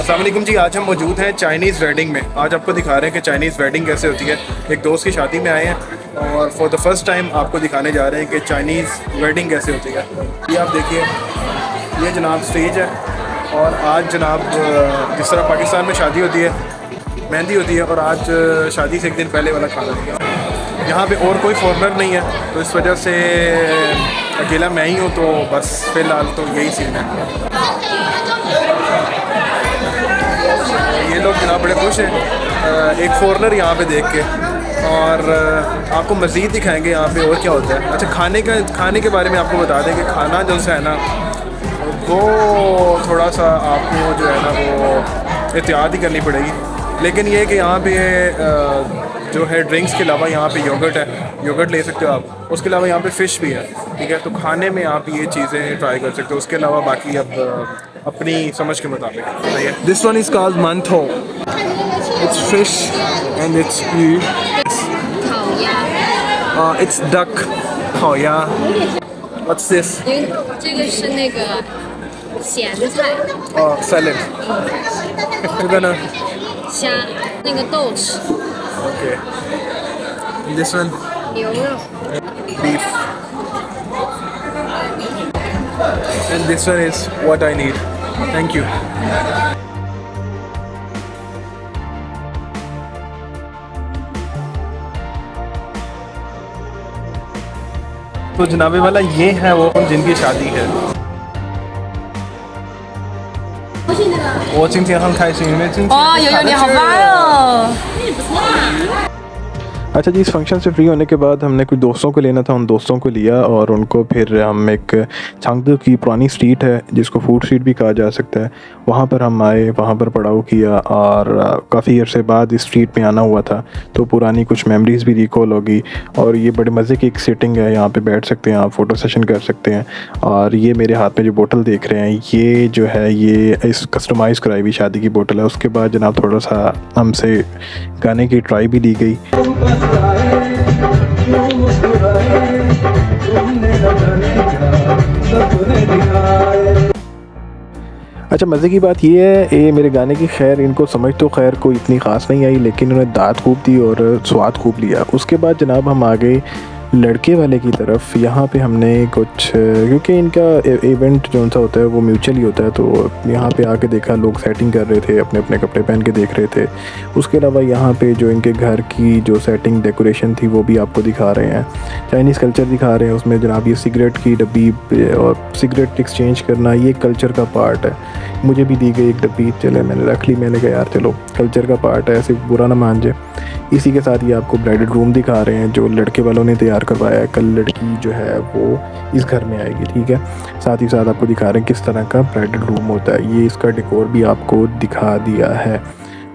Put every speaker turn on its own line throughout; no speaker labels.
अस्सलाम वालेकुम जी। आज हम मौजूद हैं चाइनीज़ वेडिंग में। आज आपको दिखा रहे हैं कि चाइनीज़ वेडिंग कैसे होती है। एक दोस्त की शादी में आए हैं और फॉर द फर्स्ट टाइम आपको दिखाने जा रहे हैं कि चाइनीज़ वेडिंग कैसे होती है। ये आप देखिए, ये जनाब स्टेज है और आज जनाब जिस तरह पाकिस्तान में शादी होती है, मेहंदी होती है, और आज शादी से एक दिन पहले वाला खाना दिया। यहाँ पे और कोई फॉरनर नहीं है, तो इस वजह से अकेला मैं ही हूँ, तो बस फ़िलहाल तो यही सीन है। ये लोग जनाब बड़े खुश हैं एक फ़ॉरनर यहाँ पे देख के, और आपको मज़ीद दिखाएंगे यहाँ पे और क्या होता है। अच्छा, खाने के बारे में आपको बता दें कि खाना जो है ना, वो थोड़ा सा आपको जो है ना वो एहतियात ही करनी पड़ेगी। लेकिन ये है कि यहाँ पे जो है ड्रिंक्स के अलावा यहाँ पे योगर्ट है, योगर्ट ले सकते हो आप। उसके अलावा यहाँ पे फ़िश भी है, ठीक है। तो खाने में आप ये चीज़ें ट्राई कर सकते हो। उसके अलावा बाकी अब अपनी समझ के मुताबिक सही है। This one is called mantou. It's fish and it's 鱼。
烤鸭。
It's duck. 烤鸭。What's this?
这个是那个咸菜。
Salad. 这个呢？
虾，那个豆豉。
Okay. And this one?
牛肉。
Beef. And this one is what I need. Thank you. तो जनाबे वाला ये है वो जिनकी शादी है। 我今天很开心，因为今天
哦，友友你好乖哦。
अच्छा जी, इस फंक्शन से फ्री होने के बाद हमने कुछ दोस्तों को लेना था, उन दोस्तों को लिया और उनको फिर हम एक चंगदू की पुरानी स्ट्रीट है जिसको फूड स्ट्रीट भी कहा जा सकता है, वहाँ पर हम आए, वहाँ पर पड़ाव किया और काफ़ी अरसे बाद इस स्ट्रीट में आना हुआ था, तो पुरानी कुछ मेमोरीज़ भी रिकॉल होगी। और ये बड़े मज़े की एक सेटिंग है, यहाँ पे बैठ सकते हैं आप, फ़ोटो सेशन कर सकते हैं। और ये मेरे हाथ में जो बोतल देख रहे हैं, ये जो है ये इस कस्टमाइज़ कराई हुई शादी की बोतल है। उसके बाद जनाब थोड़ा सा हमसे गाने की ट्राई भी ली गई। अच्छा, मज़े की बात ये है, ये मेरे गाने की खैर इनको समझ तो खैर कोई इतनी ख़ास नहीं आई, लेकिन उन्होंने दाद खूब दी और स्वाद खूब लिया। उसके बाद जनाब हम आ गए लड़के वाले की तरफ। यहाँ पे हमने कुछ, क्योंकि इनका इवेंट जो सा होता है वो म्यूचुअली होता है, तो यहाँ पे आके देखा लोग सेटिंग कर रहे थे, अपने अपने कपड़े पहन के देख रहे थे। उसके अलावा यहाँ पे जो इनके घर की जो सेटिंग डेकोरेशन थी वो भी आपको दिखा रहे हैं, चाइनीज़ कल्चर दिखा रहे हैं। उसमें जनाब ये सिगरेट की डब्बी और सिगरेट एक्सचेंज करना, ये कल्चर का पार्ट है। मुझे भी दी गई एक डब्बी, चले मैंने रख ली, मैंने कहा यार चलो कल्चर का पार्ट है, ऐसे बुरा ना मान जाए। इसी के साथ ये आपको ब्राइडल रूम दिखा रहे हैं जो लड़के वालों ने तैयार करवाया है। कल लड़की जो है वो इस घर में आएगी, ठीक है। साथ ही साथ आपको दिखा रहे हैं किस तरह का ब्राइडल रूम होता है, ये इसका डेकोर भी आपको दिखा दिया है।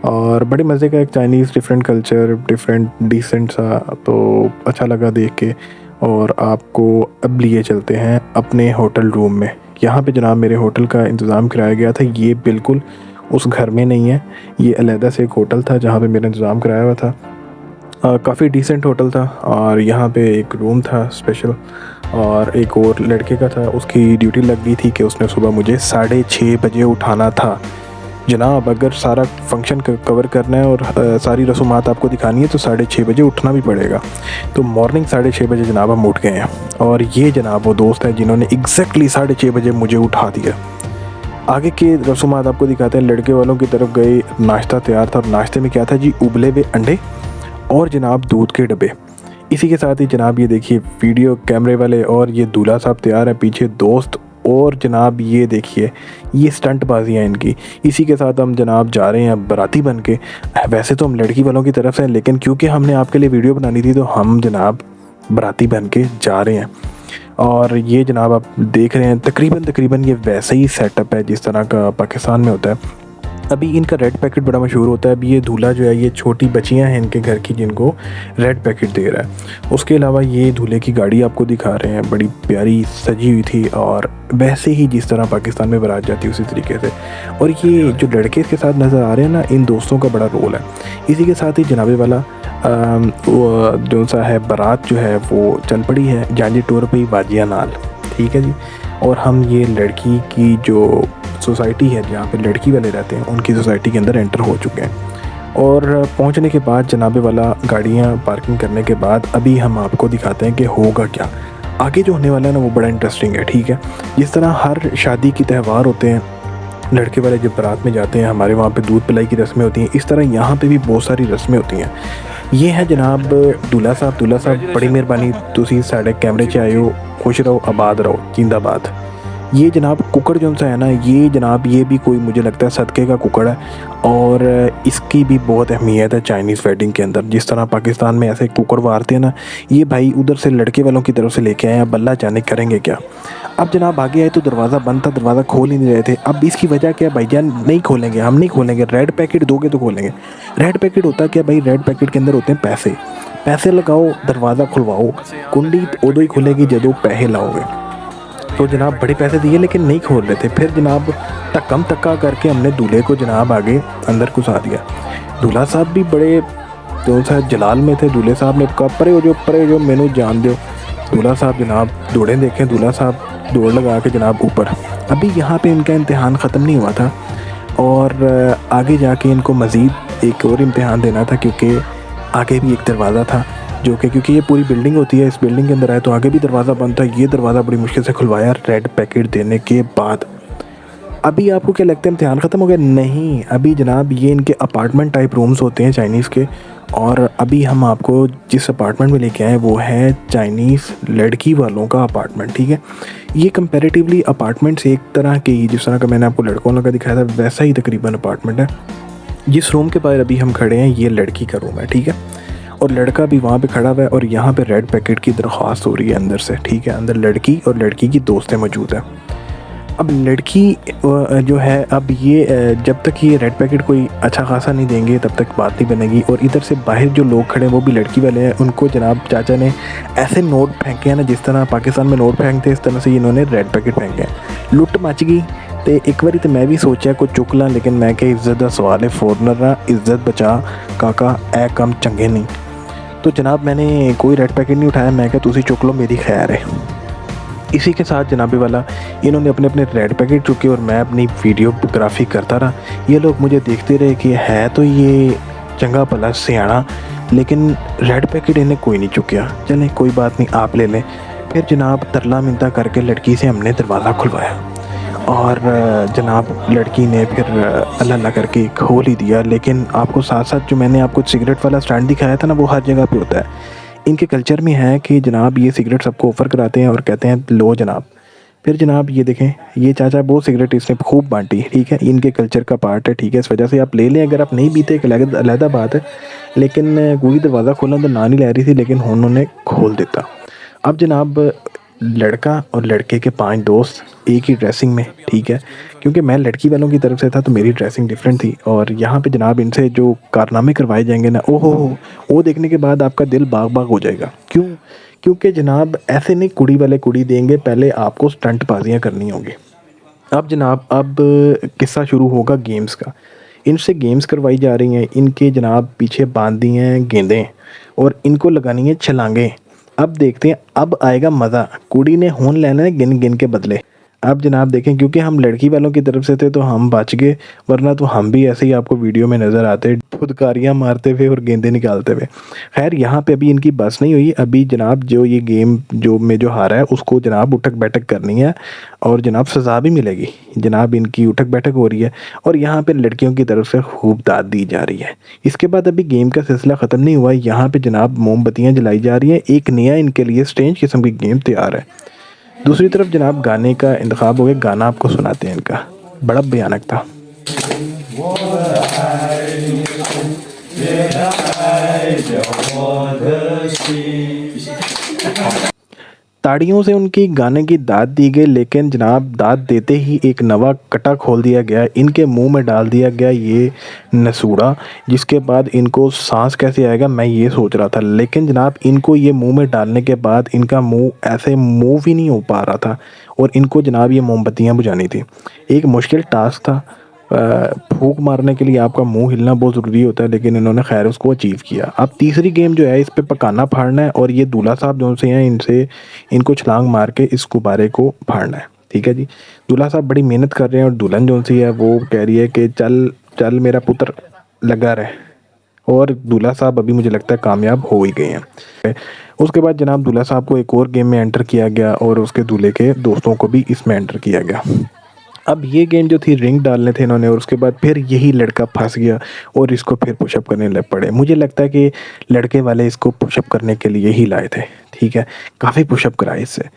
और बड़े मज़े का एक Chinese different culture, different decent सा, तो अच्छा लगा देख के। और आपको अब लिए चलते हैं अपने होटल रूम में। यहाँ पे जनाब मेरे होटल का इंतज़ाम कराया गया था, ये बिल्कुल उस घर में नहीं है, ये अलहदा से एक होटल था जहाँ पे मेरा इंतज़ाम कराया हुआ था। काफ़ी डिसेंट होटल था और यहाँ पे एक रूम था स्पेशल, और एक और लड़के का था, उसकी ड्यूटी लग गई थी कि उसने सुबह मुझे 6:30 बजे उठाना था। जनाब अगर सारा फंक्शन कवर करना है और सारी रसूमात आपको दिखानी है तो 6:30 बजे उठना भी पड़ेगा। तो मॉर्निंग 6:30 बजे जनाब हम उठ गए हैं, और ये जनाब वो दोस्त है जिन्होंने एग्जैक्टली 6:30 बजे मुझे उठा दिया। आगे के रसूमात आपको दिखाते हैं। लड़के वालों की तरफ गए, नाश्ता तैयार था और नाश्ते में क्या था जी, उबले हुए अंडे और जनाब दूध के डब्बे। इसी के साथ ही जनाब ये देखिए वीडियो कैमरे वाले और ये दूल्हा साहब तैयार है, पीछे दोस्त, और जनाब ये देखिए ये स्टंट बाजी है इनकी। इसी के साथ हम जनाब जा रहे हैं बाराती बन के। वैसे तो हम लड़की वालों की तरफ से हैं, लेकिन क्योंकि हमने आपके लिए वीडियो बनानी थी तो हम जनाब बाराती बन के जा रहे हैं। और ये जनाब आप देख रहे हैं तकरीबन ये वैसे ही सेटअप है जिस तरह का पाकिस्तान में होता है। अभी इनका रेड पैकेट बड़ा मशहूर होता है। अभी ये दूल्हा जो है, ये छोटी बच्चियां हैं इनके घर की जिनको रेड पैकेट दे रहा है। उसके अलावा ये दूल्हे की गाड़ी आपको दिखा रहे हैं, बड़ी प्यारी सजी हुई थी, और वैसे ही जिस तरह पाकिस्तान में बारात जाती है उसी तरीके से। और ये जो लड़के इसके साथ नज़र आ रहे हैं ना, इन दोस्तों का बड़ा रोल है। इसी के साथ ही जनाबे वाला जो सा है बारात जो है वो चल पड़ी है जांजी टूर पे बाजिया नाल, ठीक है जी। और हम ये लड़की की जो सोसाइटी है जहाँ पे लड़की वाले रहते हैं, उनकी सोसाइटी के अंदर एंटर हो चुके हैं। और पहुँचने के बाद जनाबे वाला गाड़ियाँ पार्किंग करने के बाद अभी हम आपको दिखाते हैं कि होगा क्या आगे जो होने वाला है ना, वो बड़ा इंटरेस्टिंग है। ठीक है, जिस तरह हर शादी की त्यौहार होते हैं, लड़के वाले जब बारात में जाते हैं हमारे वहाँ पे दूध पिलाई की रस्में होती हैं, इस तरह यहाँ पे भी बहुत सारी रस्में होती हैं। ये है जनाब दूल्हा साहब बड़ी मेहरबानी तुसी साढ़े कैमरे च आए हो, खुश रहो आबाद रहो जिंदाबाद। ये जनाब कुकड़ जो सा है ना, ये जनाब ये भी कोई मुझे लगता है सदक़े का कुकड़ है और इसकी भी बहुत अहमियत है चाइनीज़ वेडिंग के अंदर। जिस तरह पाकिस्तान में ऐसे कुकड़ वारते हैं ना, ये भाई उधर से लड़के वालों की तरफ से लेके आए हैं। अब अल्लाह जाने करेंगे क्या। अब जनाब आगे आए तो दरवाज़ा बंद था, दरवाज़ा खोल ही नहीं रहे थे। अब इसकी वजह क्या है भाईजान, नहीं खोलेंगे, हम नहीं खोलेंगे, रेड पैकेट दोगे तो खोलेंगे। रेड पैकेट होता क्या भाई, रेड पैकेट के अंदर होते हैं पैसे, पैसे लगाओ दरवाज़ा खुलवाओ, कुंडी उदो ही खुलेगी जदों पैसे लाओगे। तो जनाब बड़े पैसे दिए लेकिन नहीं खोल रहे थे। फिर जनाब टक्कम टक्का करके हमने दूल्हे को जनाब आगे अंदर घुसा दिया। दूल्हा साहब भी बड़े जो सा जलाल में थे। दूल्हे साहब ने कहा परे हो जो मैनू जान दो। दूल्हा साहब जनाब दौड़े देखें, दूल्हा साहब दौड़ लगा के जनाब ऊपर। अभी यहाँ पे इनका इम्तिहान ख़त्म नहीं हुआ था और आगे जाके इनको मज़ीद एक और इम्तिहान देना था, क्योंकि आगे भी एक दरवाज़ा था जो कि क्योंकि ये पूरी बिल्डिंग होती है, इस बिल्डिंग के अंदर आए तो आगे भी दरवाज़ा बंद था। ये दरवाज़ा बड़ी मुश्किल से खुलवाया रेड पैकेट देने के बाद। अभी आपको क्या लगता है इम्तिहान ख़त्म हो गया? नहीं, अभी जनाब ये इनके अपार्टमेंट टाइप रूम्स होते हैं चाइनीज़ के, और अभी हम आपको जिस अपार्टमेंट में लेके आए वो है चाइनीज़ लड़की वालों का अपार्टमेंट। ठीक है, ये कंपैरेटिवली अपार्टमेंट्स एक तरह के ही, जिस तरह का मैंने आपको लड़कों वालों का दिखाया था वैसा ही तकरीबन अपार्टमेंट है। जिस रूम के बाहर अभी हम खड़े हैं ये लड़की का रूम है। ठीक है, और लड़का भी वहाँ पे खड़ा हुआ है और यहाँ पे रेड पैकेट की दरख्वास्त हो रही है अंदर से। ठीक है, अंदर लड़की और लड़की की दोस्तें मौजूद है। अब लड़की जो है, अब ये जब तक ये रेड पैकेट कोई अच्छा खासा नहीं देंगे तब तक बात नहीं बनेगी। और इधर से बाहर जो लोग खड़े हैं वो भी लड़की वाले हैं। उनको जनाब चाचा ने ऐसे नोट फेंके हैं ना, जिस तरह पाकिस्तान में नोट फेंकते हैं इस तरह से इन्होंने रेड पैकेट फेंके हैं। लुट मच गई। तो एक बारी तो मैं भी सोचा कुछ चुक ला, लेकिन मैं क्या इज्जत का सवाल है, फॉरनर ना इज्जत बचा काका, ए कम चंगे नहीं। तो जनाब मैंने कोई रेड पैकेट नहीं उठाया, मैं क्या तुसी चुक लो मेरी खैर है। इसी के साथ जनाबे वाला इन्होंने अपने अपने रेड पैकेट चुके और मैं अपनी वीडियोग्राफी करता रहा। ये लोग मुझे देखते रहे कि है तो ये चंगा भला सियाना, लेकिन रेड पैकेट इन्हें कोई नहीं चुकिया। चलें कोई बात नहीं, आप ले लें। फिर जनाब तरला मिनता करके लड़की से हमने दरवाज़ा खुलवाया और जनाब लड़की ने फिर अल्लाह अल्लाह करके खोल ही दिया। लेकिन आपको साथ साथ जो मैंने आपको सिगरेट वाला स्टैंड दिखाया था ना, वो हर जगह पे होता है। इनके कल्चर में है कि जनाब ये सिगरेट सबको ऑफ़र कराते हैं और कहते हैं लो जनाब। फिर जनाब ये देखें, ये चाचा बहुत सिगरेट इसने खूब बांटी। ठीक है, इनके कल्चर का पार्ट है। ठीक है, इस वजह से आप ले लें, अगर आप नहीं पीते एक अलहदा बात है। लेकिन कोई दरवाज़ा खोलना तो ना नहीं ले रही थी, लेकिन उन्होंने खोल देता। अब जनाब लड़का और लड़के के 5 दोस्त एक ही ड्रेसिंग में। ठीक है, क्योंकि मैं लड़की वालों की तरफ से था तो मेरी ड्रेसिंग डिफरेंट थी। और यहाँ पे जनाब इनसे जो कारनामे करवाए जाएंगे ना, ओहो वो देखने के बाद आपका दिल बाग बाग हो जाएगा। क्यों? क्योंकि जनाब ऐसे नहीं कुड़ी वाले कुड़ी देंगे, पहले आपको स्टंट बाजियाँ करनी होंगी। अब जनाब अब किस्सा शुरू होगा गेम्स का। इनसे गेम्स करवाई जा रही हैं। इनके जनाब पीछे बांध दी हैं गेंदें और इनको लगानी है छलांगें। अब देखते हैं, अब आएगा मज़ा। कुड़ी ने होन लेना है गिन गिन के बदले। अब जनाब देखें, क्योंकि हम लड़की वालों की तरफ से थे तो हम बच गए, वरना तो हम भी ऐसे ही आपको वीडियो में नज़र आते फुदकारियाँ मारते हुए और गेंदे निकालते हुए। खैर यहाँ पे अभी इनकी बस नहीं हुई। अभी जनाब जो ये गेम जो हारा है उसको जनाब उठक बैठक करनी है और जनाब सज़ा भी मिलेगी। जनाब इनकी उठक बैठक हो रही है और यहाँ पे लड़कियों की तरफ से खूब दाद दी जा रही है। इसके बाद अभी गेम का सिलसिला ख़त्म नहीं हुआ। यहाँ पे जनाब मोमबत्तियाँ जलाई जा रही हैं। एक नया इनके लिए स्ट्रेंज किस्म की गेम तैयार है। दूसरी तरफ जनाब गाने का इंतखाब हो गया। गाना आपको सुनाते हैं इनका, बड़ा भयानक था। ताड़ियों से उनकी गाने की दाद दी गई, लेकिन जनाब दाद देते ही एक नवा कटा खोल दिया गया। इनके मुंह में डाल दिया गया ये नसूड़ा, जिसके बाद इनको सांस कैसे आएगा मैं ये सोच रहा था। लेकिन जनाब इनको ये मुंह में डालने के बाद इनका मुंह ऐसे मूव ही नहीं हो पा रहा था और इनको जनाब ये मोमबत्तियाँ बुझानी थी। एक मुश्किल टास्क था। फूंक मारने के लिए आपका मुंह हिलना बहुत ज़रूरी होता है, लेकिन इन्होंने खैर उसको अचीव किया। अब तीसरी गेम जो है इस पे पकाना फाड़ना है और ये दूल्हा साहब जो से हैं इनको छलांग मार के इस गुब्बारे को फाड़ना है। ठीक है जी। दूल्हा साहब बड़ी मेहनत कर रहे हैं और दुल्हन जो सी है वो कह रही है कि चल चल मेरा पुत्र लगा रहे। और दूल्हा साहब अभी मुझे लगता है कामयाब हो ही गए हैं। उसके बाद जनाब दूल्हा साहब को एक और गेम में एंटर किया गया और उसके दूल्हे के दोस्तों को भी इसमें एंटर किया गया। अब ये गेम जो थी रिंग डालने थे इन्होंने और उसके बाद फिर यही लड़का फंस गया और इसको फिर पुशअप करने लग पड़े। मुझे लगता है कि लड़के वाले इसको पुशअप करने के लिए ही लाए थे, ठीक है, काफ़ी पुशअप कराए इससे।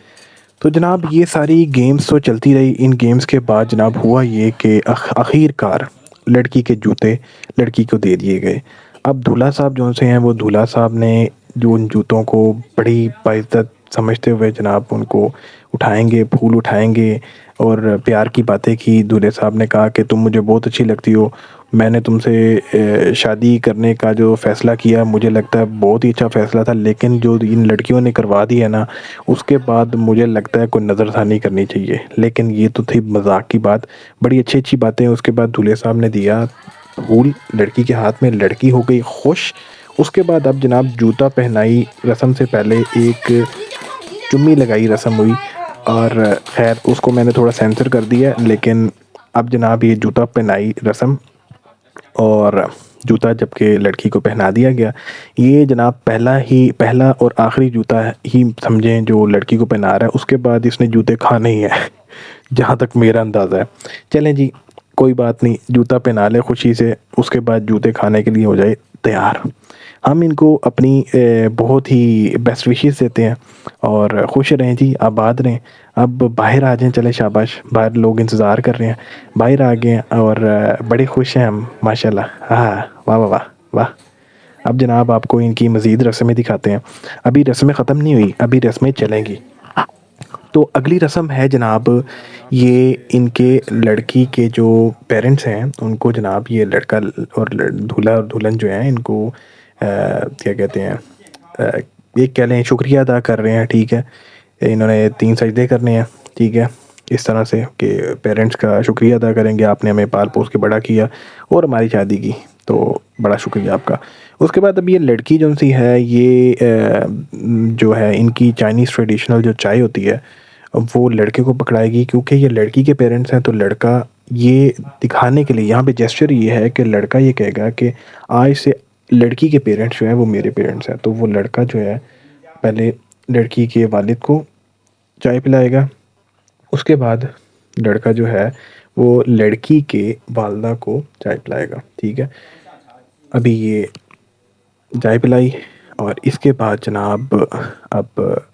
तो जनाब ये सारी गेम्स तो चलती रही। इन गेम्स के बाद जनाब हुआ ये कि आखिरकार लड़की के जूते लड़की को दे दिए गए। अब दूल्हा साहब जो से हैं वो दूल्हा साहब ने जो उन जूतों को बड़ी बाइज्जत समझते हुए जनाब उनको उठाएंगे, फूल उठाएंगे और प्यार की बातें की। दूल्हे साहब ने कहा कि तुम मुझे बहुत अच्छी लगती हो, मैंने तुमसे शादी करने का जो फ़ैसला किया मुझे लगता है बहुत ही अच्छा फ़ैसला था, लेकिन जो इन लड़कियों ने करवा दी है ना उसके बाद मुझे लगता है कोई नज़रसानी करनी चाहिए। लेकिन ये तो थी मजाक की बात, बड़ी अच्छी अच्छी बातें। उसके बाद दूल्हे साहब ने दिया फूल लड़की के हाथ में, लड़की हो गई खुश। उसके बाद अब जनाब जूता पहनाई रस्म से पहले एक चुम्मी लगाई रस्म हुई और खैर उसको मैंने थोड़ा सेंसर कर दिया, लेकिन अब जनाब ये जूता पहनाई रस्म और जूता जबकि लड़की को पहना दिया गया। ये जनाब पहला और आखिरी जूता ही समझें जो लड़की को पहना रहा है। उसके बाद इसने जूते खाने ही है जहाँ तक मेरा अंदाज़ा है। चलें जी कोई बात नहीं, जूता पहना ले खुशी से, उसके बाद जूते खाने के लिए हो जाए तैयार। हम इनको अपनी बहुत ही बेस्ट विशेस देते हैं और खुश रहें जी, आबाद रहें। अब बाहर आ जाएं, चले शाबाश, बाहर लोग इंतज़ार कर रहे हैं, बाहर आ गए और बड़े खुश हैं हम माशाल्लाह। हाँ वाह वाह वाह वाह। अब जनाब आपको इनकी मज़ीद रस्में दिखाते हैं। अभी रस्में ख़त्म नहीं हुई, अभी रस्में चलेंगी। तो अगली रस्म है जनाब ये इनके लड़की के जो पेरेंट्स हैं उनको जनाब ये लड़का और दूल्हा और दुल्हन जो हैं इनको क्या कहते हैं, एक कह लें शुक्रिया अदा कर रहे हैं, ठीक है। इन्होंने 3 सजदे करने हैं, ठीक है, इस तरह से कि पेरेंट्स का शुक्रिया अदा करेंगे, आपने हमें पाल पोस के बड़ा किया और हमारी शादी की, तो बड़ा शुक्रिया आपका। उसके बाद अब ये लड़की जो सी है ये जो है इनकी चाइनीज़ ट्रेडिशनल जो चाय होती है वो लड़के को पकड़ाएगी, क्योंकि ये लड़की के पेरेंट्स हैं। तो लड़का ये दिखाने के लिए यहाँ पे जेस्चर ये है कि लड़का ये कहेगा कि आज से लड़की के पेरेंट्स जो हैं वो मेरे पेरेंट्स हैं। तो वो लड़का जो है पहले लड़की के वालिद को चाय पिलाएगा, उसके बाद लड़का जो है वो लड़की के वालदा को चाय पिलाएगा, ठीक है। अभी ये चाय पिलाई और इसके बाद जनाब अब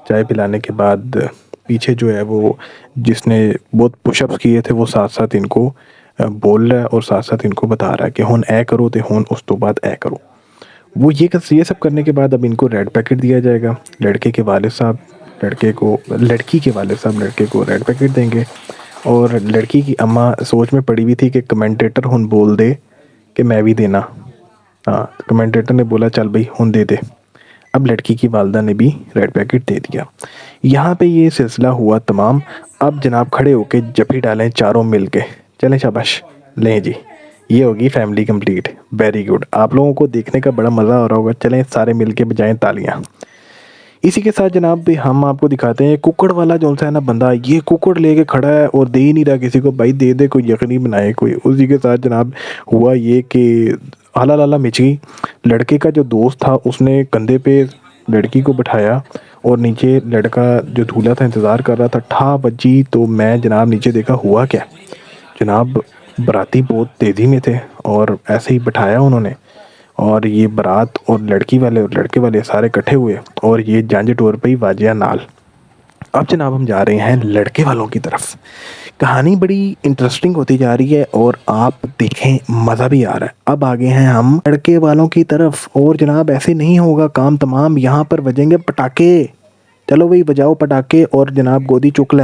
चाय पिलाने के बाद पीछे जो है वो जिसने बहुत पुशअप्स किए थे वो साथ साथ इनको बोल रहा है और साथ साथ इनको बता रहा है कि हुन ए करो तो हुन उस तो बाद ए करो। वो ये सब करने के बाद अब इनको रेड पैकेट दिया जाएगा। लड़के के वालिद साहब लड़की के वालिद साहब लड़के को रेड पैकेट देंगे और लड़की की अम्मा सोच में पड़ी हुई थी कि कमेंटेटर हुन बोल दे कि मैं भी देना। हाँ, कमेंटेटर ने बोला चल भाई हुन दे दे। अब लड़की की वालदा ने भी रेड पैकेट दे दिया। यहाँ पे ये सिलसिला हुआ तमाम। अब जनाब खड़े होके जफ़ी डालें चारों मिल के, चलें शाबाश, लें जी, ये होगी फैमिली कंप्लीट। वेरी गुड, आप लोगों को देखने का बड़ा मज़ा आ रहा होगा। चलें सारे मिल के बजाएँ तालियाँ। इसी के साथ जनाब हम आपको दिखाते हैं कुकड़ वाला जो सा है ना बंदा, ये कुकड़ लेके खड़ा है और दे ही नहीं रहा किसी को, भाई दे दे, कोई यकीनी बनाए कोई। उसी के साथ जनाब हुआ ये कि हाला लाला मिच गई। लड़के का जो दोस्त था उसने कंधे पे लड़की को बिठाया और नीचे लड़का जो दूल्हा था इंतज़ार कर रहा था। ठा बजी तो मैं जनाब नीचे देखा हुआ क्या जनाब, बाराती बहुत तेज़ी में थे और ऐसे ही बिठाया उन्होंने और ये बारात और लड़की वाले और लड़के वाले सारे इकट्ठे हुए और ये जंज टोर पे ही वाजिया नाल। अब जनाब हम जा रहे हैं लड़के वालों की तरफ। कहानी बड़ी इंटरेस्टिंग होती जा रही है और आप देखें मज़ा भी आ रहा है। अब आगे हैं हम लड़के वालों की तरफ और जनाब ऐसे नहीं होगा काम तमाम, यहाँ पर बजेंगे पटाखे। चलो भाई बजाओ पटाखे और जनाब गोदी चुक ले।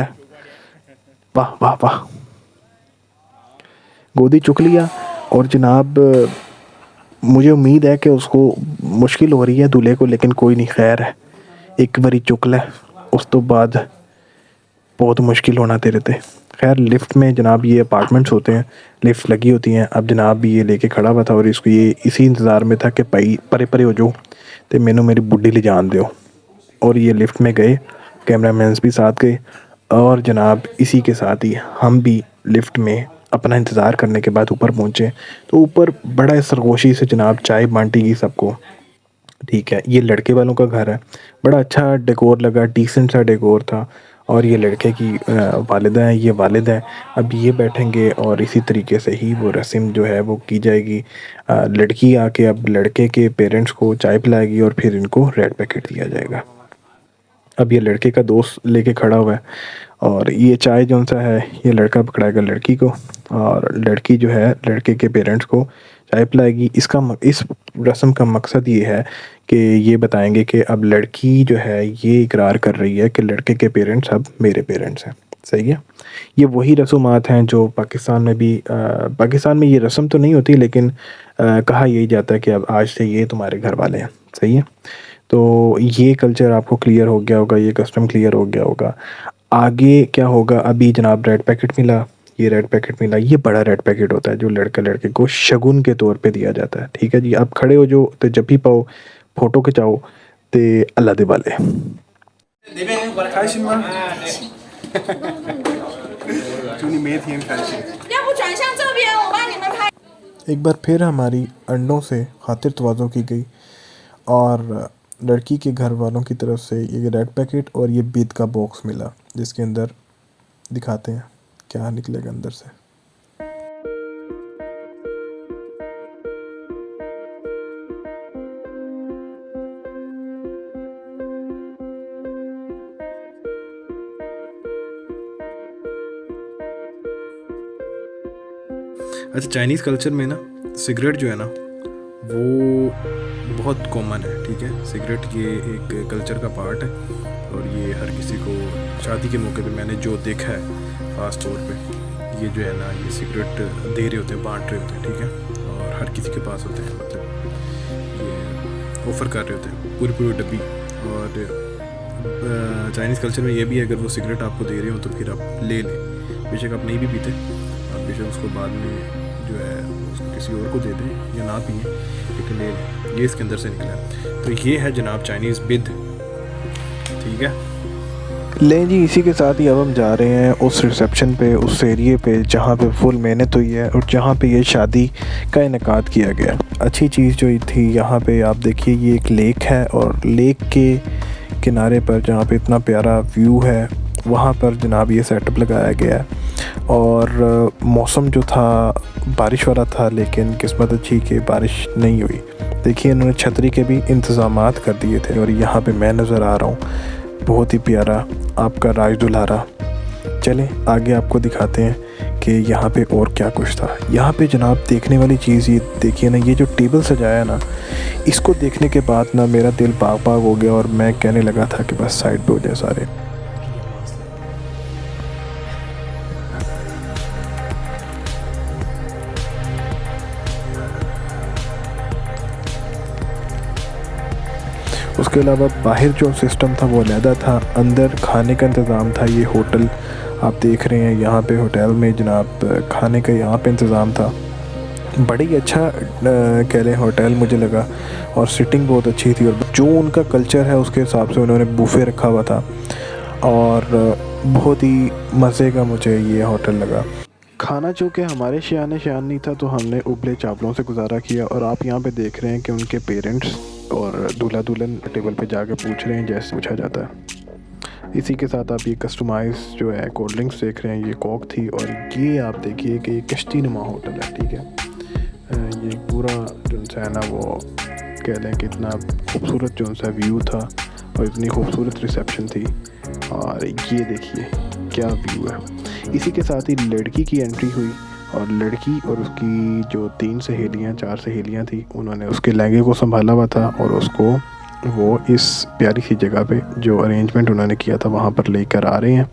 वाह वाह वाह, गोदी चुक लिया और जनाब मुझे उम्मीद है कि उसको मुश्किल हो रही है दूल्हे को, लेकिन कोई नहीं, खैर है, एक बारी चुक ले उस तो बाद बहुत मुश्किल होना तेरे ते। खैर लिफ्ट में जनाब ये अपार्टमेंट्स होते हैं, लिफ्ट लगी होती हैं। अब जनाब भी ये लेके खड़ा हुआ था और इसको ये इसी इंतज़ार में था कि भाई परे परे हो जाओ तो मैनू मेरी बुढ़ी ले जान दो। और ये लिफ्ट में गए, कैमरामैन भी साथ गए। और जनाब इसी के साथ ही हम भी लिफ्ट में अपना इंतज़ार करने के बाद ऊपर पहुँचे। तो ऊपर बड़ा सरगोशी से जनाब चाय बांटी गई सबको। ठीक है, ये लड़के वालों का घर है। बड़ा अच्छा डेकोर लगा, डिसेंट सा डेकोर था। और ये लड़के की वालिदा है, ये वालिद है। अब ये बैठेंगे और इसी तरीके से ही वो रस्म जो है वो की जाएगी। लड़की आके अब लड़के के पेरेंट्स को चाय पिलाएगी और फिर इनको रेड पैकेट दिया जाएगा। अब ये लड़के का दोस्त लेके खड़ा हुआ है और ये चाय जो सा है ये लड़का पकड़ाएगा लड़की को, और लड़की जो है लड़के के पेरेंट्स को चाय पिलाएगी। इस रस्म का मकसद ये है कि ये बताएंगे कि अब लड़की जो है ये इकरार कर रही है कि लड़के के पेरेंट्स अब मेरे पेरेंट्स हैं। सही है। ये वही रसूमात हैं जो पाकिस्तान में भी पाकिस्तान में ये रस्म तो नहीं होती, लेकिन कहा यही जाता है कि अब आज से ये तुम्हारे घर वाले हैं। सही है। तो ये कल्चर आपको क्लियर हो गया होगा, ये कस्टम क्लियर हो गया होगा। आगे क्या होगा, अभी जनाब रेड पैकेट मिला, ये रेड पैकेट मिला, ये बड़ा रेड पैकेट होता है जो लड़का लड़के को शगुन के तौर पे दिया जाता है। ठीक है जी, आप खड़े हो जो तो जब भी पाओ फ़ोटो खिंचाओ तो अल्लाह दे वाले। एक बार फिर हमारी अंडों से खातिर तवाज़ो की गई और लड़की के घर वालों की तरफ से ये रेड पैकेट और ये बीत का बॉक्स मिला, जिसके अंदर दिखाते हैं क्या निकलेगा अंदर से। अच्छा, चाइनीज़ कल्चर में ना सिगरेट जो है ना वो बहुत कॉमन है। ठीक है, सिगरेट ये एक कल्चर का पार्ट है और ये हर किसी को शादी के मौके पे मैंने जो देखा है ख़ास तौर पे, ये जो है ना ये सिगरेट दे रहे होते हैं, बांट रहे होते हैं। ठीक है, और हर किसी के पास होते हैं, मतलब ये ऑफ़र कर रहे होते हैं पूरी पूरी डब्बी। और चाइनीज़ कल्चर में ये भी है, अगर वो सिगरेट आपको दे रहे हो तो फिर आप ले लें, बेशक आप नहीं भी पीते, आप बेशक उसको बाद में जो है उसको किसी और को दे दें या ना पिए, लेकिन ये इसके अंदर से निकला है। तो ये है जनाब चाइनीज़ बिद। ठीक है, लें जी, इसी के साथ ही अब हम जा रहे हैं उस रिसेप्शन पे, उस एरिए पे जहाँ पे फुल मेहनत हुई है और जहाँ पे ये शादी का इनेकाद किया गया। अच्छी चीज़ जो थी यहाँ पे आप देखिए, ये एक लेक है और लेक के किनारे पर जहाँ पे इतना प्यारा व्यू है वहाँ पर जनाब ये सेटअप लगाया गया है। और मौसम जो था बारिश वाला था, लेकिन किस्मत अच्छी कि बारिश नहीं हुई। देखिए इन्होंने छतरी के भी इंतज़ामात कर दिए थे और यहाँ पे मैं नज़र आ रहा हूँ, बहुत ही प्यारा आपका राज दुल्हारा। चलें आगे आपको दिखाते हैं कि यहाँ पे और क्या कुछ था। यहाँ पे जनाब देखने वाली चीज़ ये देखिए ना, ये जो टेबल सजाया ना, इसको देखने के बाद ना मेरा दिल बाग बाग हो गया और मैं कहने लगा था कि बस साइड पे हो जाए सारे। उसके अलावा बाहर जो सिस्टम था वो अलहदा था, अंदर खाने का इंतज़ाम था। ये होटल आप देख रहे हैं, यहाँ पे होटल में जनाब खाने का यहाँ पे इंतज़ाम था। बड़ी अच्छा कह लें होटल मुझे लगा, और सिटिंग बहुत अच्छी थी और जो उनका कल्चर है उसके हिसाब से उन्होंने बुफ़े रखा हुआ था और बहुत ही मज़े का मुझे ये होटल लगा। खाना चूँकि हमारे शान नहीं था तो हमने उबले चावलों से गुजारा किया। और आप यहाँ पे देख रहे हैं कि उनके पेरेंट्स और दूल्हा दुल्हन टेबल पे जाके पूछ रहे हैं जैसे पूछा जाता है। इसी के साथ आप ये कस्टमाइज़ जो है कोल्ड ड्रिंक्स देख रहे हैं, ये कोक थी। और ये आप देखिए कि ये कश्ती नुमा होटल है। ठीक है, ये पूरा जो है ना वो कह लें कि इतना खूबसूरत जो सा व्यू था और इतनी खूबसूरत रिसेप्शन थी। और ये देखिए क्या व्यू है। इसी के साथ ही लड़की की एंट्री हुई और लड़की और उसकी जो 4 सहेलियां थी, उन्होंने उसके लहंगे को संभाला हुआ था और उसको वो इस प्यारी सी जगह पे जो अरेंजमेंट उन्होंने किया था वहाँ पर लेकर आ रहे हैं।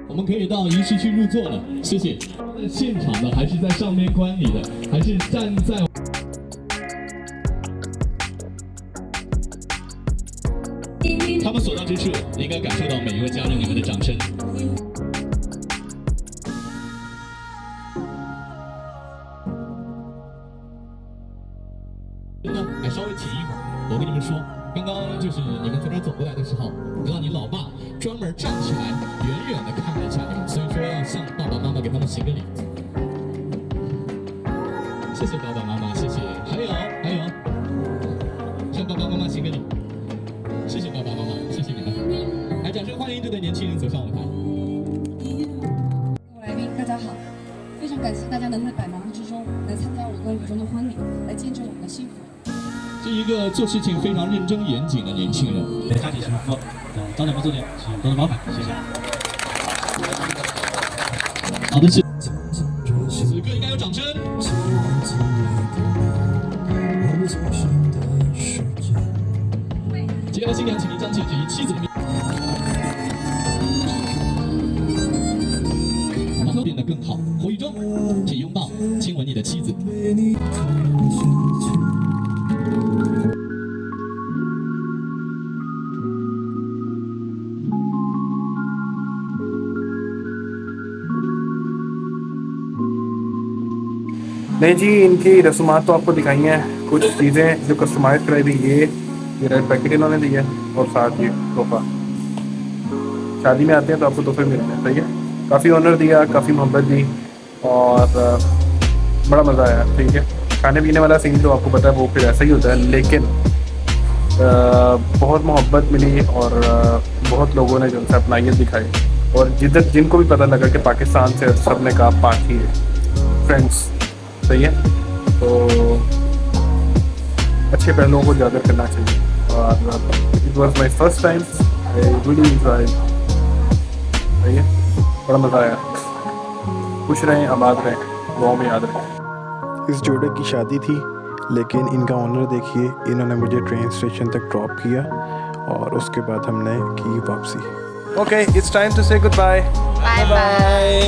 我们可以到仪式区入座了，谢谢。现场的还是在上面观礼的，还是站在。们所到之处，应该感受到每一位家人你们的掌声。还稍微停一会儿。我跟你们说，刚刚就是你们从这儿走过来的时候，我让你老爸专门站起来，远远的看了一下你们，所以说要向爸爸妈妈给他们行个礼。谢谢爸爸妈妈，谢谢。还有，向爸爸妈妈行个礼。谢谢爸爸妈妈，谢谢你们。来，掌声欢迎这对年轻人走上舞台。
各位来宾，大家好，非常感谢大家能在百忙之中来参加我跟雨中的婚礼，来见证我们的幸福。
是一个做事情非常认真严谨的年轻人。
家里幸福，早点工作点，请多多麻烦，谢谢。好的，
此刻应该有掌声。接下来新娘，请您将戒指以妻子的名义变得更好。胡一中，请拥抱、亲吻你的妻子。
नहीं जी, इनकी रस्मात तो आपको दिखाई हैं, कुछ चीज़ें जो कस्टमाइज कराई थी। ये रेड पैकेट इन्होंने दिया है और साथ ये तोहफा। शादी में आते हैं तो आपको तोहफे मिलते हैं, सही है। काफ़ी ऑनर दिया, काफ़ी मोहब्बत दी और बड़ा मज़ा आया, ठीक है। खाने पीने वाला सीन तो आपको पता है वो फिर ऐसा ही होता है, लेकिन बहुत मोहब्बत मिली और बहुत लोगों ने जो है अपनाइयत दिखाई और जिनको भी पता लगा कि पाकिस्तान से सब ने कहा पाकि फ्रेंड्स, सही है। तो अच्छे पहलुओं को उजागर करना चाहिए और it was my first time, I really enjoyed, सही है। बड़ा मज़ा आया। खुश रहें, आबाद रहें, दुआओं में याद रखें।
इस जोड़े की शादी थी, लेकिन इनका ऑनर देखिए, इन्होंने मुझे ट्रेन स्टेशन तक ड्रॉप किया और उसके बाद हमने की वापसी।
Okay, it's time to say good bye.
Bye bye.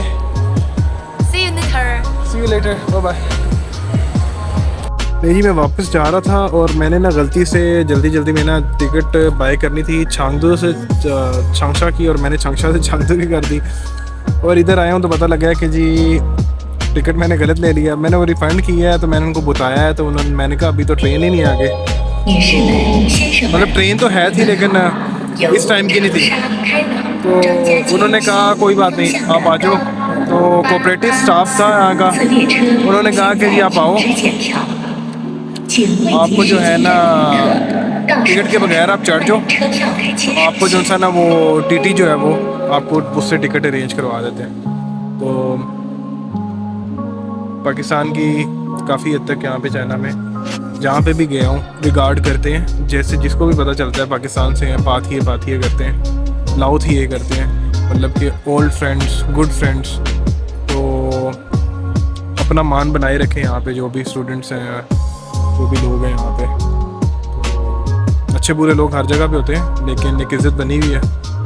See you later.
See you later. Bye bye. नहीं जी, मैं वापस जा रहा था और मैंने ना गलती से जल्दी में ना टिकट बाय करनी थी छांगदो से चांगशा की और मैंने चांगशा से छांगदो की कर दी और इधर आया हूँ तो पता लगा कि जी टिकट मैंने गलत ले लिया। मैंने वो रिफ़ंड किया है तो मैंने उनको बताया है तो उन्होंने मैंने कहा अभी तो ट्रेन ही नहीं आ गई। मतलब ट्रेन तो है थी लेकिन इस टाइम की नहीं थी, तो उन्होंने कहा कोई बात नहीं, आप आ जाओ। तो कोऑपरेटिव स्टाफ था यहाँ का, उन्होंने कहा कि जी आप आओ, आपको जो है ना टिकट के बगैर आप चढ़ जाओ, आपको जो सा ना वो टीटी जो है वो आपको उससे टिकट अरेंज करवा देते हैं। तो पाकिस्तान की काफ़ी हद तक यहाँ पे चाइना में जहाँ पे भी गया हूँ रिगार्ड करते हैं, जैसे जिसको भी पता चलता है पाकिस्तान से हैं बात ही करते हैं, लाउथ ही ये करते हैं, मतलब कि ओल्ड फ्रेंड्स, गुड फ्रेंड्स। तो अपना मान बनाए रखें यहाँ पे जो भी स्टूडेंट्स हैं, जो भी लोग हैं यहाँ पे। तो अच्छे बुरे लोग हर जगह पे होते हैं, लेकिन एक इज़्ज़त बनी हुई है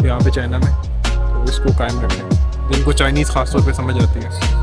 यहाँ पे चाइना में, तो इसको कायम रखें, जिनको चाइनीज़ ख़ास तौर पे समझ आती है।